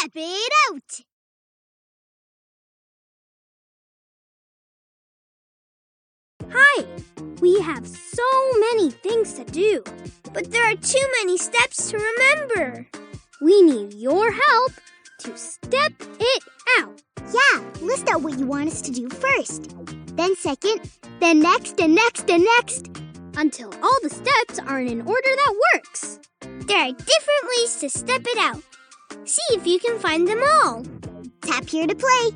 step it out. Hi! We have so many things to do. But there are too many steps to remember. We need your help to step it out. Yeah, list out what you want us to do first. Then second, then next, and next, and next. Until all the steps are in an order that works. There are different ways to step it out. See if you can find them all. Tap here to play.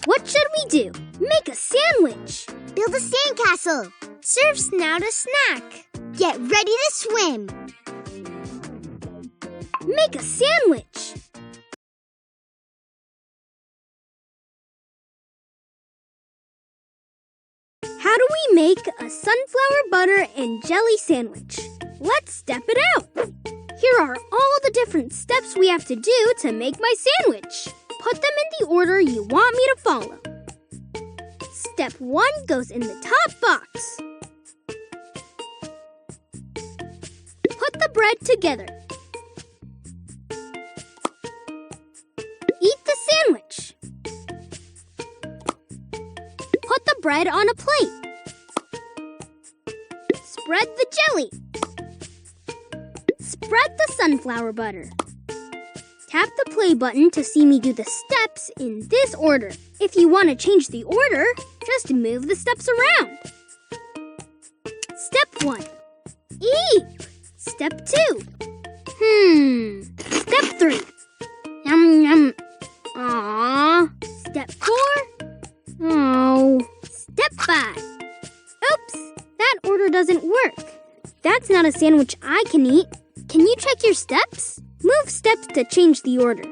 What should we do? Make a sandwich. Build a sandcastle. Serve Snout a snack. Get ready to swim. Make a sandwich. How do we make a sunflower butter and jelly sandwich? Let's step it out. Here are all the different steps we have to do to make my sandwich. Put them in the order you want me to follow. Step 1 goes in the top box. Put the bread together. Eat the sandwich. Put the bread on a plate. Spread the jelly. Spread the sunflower butter. Tap the play button to see me do the steps in this order. If you want to change the order, just move the steps around. Step 1. Eat. Step 2. Step 3. Yum, yum. Aww. Step 4. Oh. Step 5. Oops, that order doesn't work. That's not a sandwich I can eat. Can you check your steps? Move steps to change the order.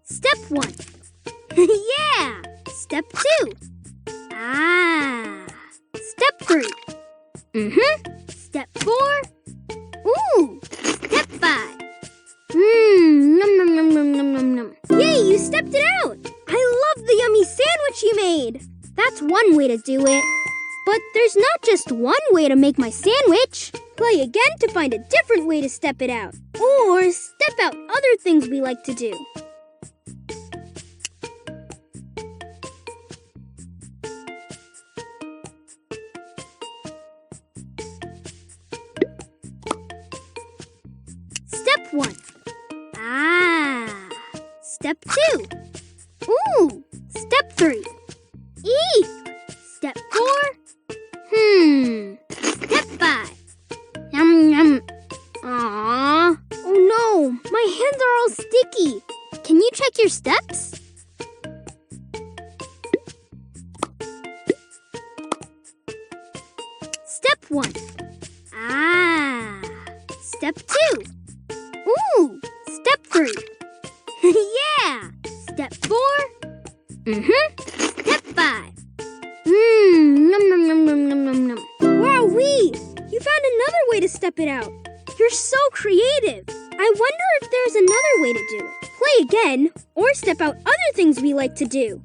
Step 1. Yeah! Step 2. Ah! Step 3. Step 4. Ooh! Step 5. Num num num num num num num. Yay, you stepped it out! I love the yummy sandwich you made! That's one way to do it. But there's not just one way to make my sandwich. Play again to find a different way to step it out. Or step out other things we like to do. Step 1. Ah. Step 2. Ooh. Step 3. Eat. Step 4. Step 5. Yum, yum. Aww. Oh no, my hands are all sticky. Can you check your steps? Step 1. Ah. Step 2. Ooh. Step 3. Yeah. Step 4. Step 5. Num num num num num num num. Wowee! You found another way to step it out. You're so creative. I wonder if there's another way to do it. Play again, or step out other things we like to do.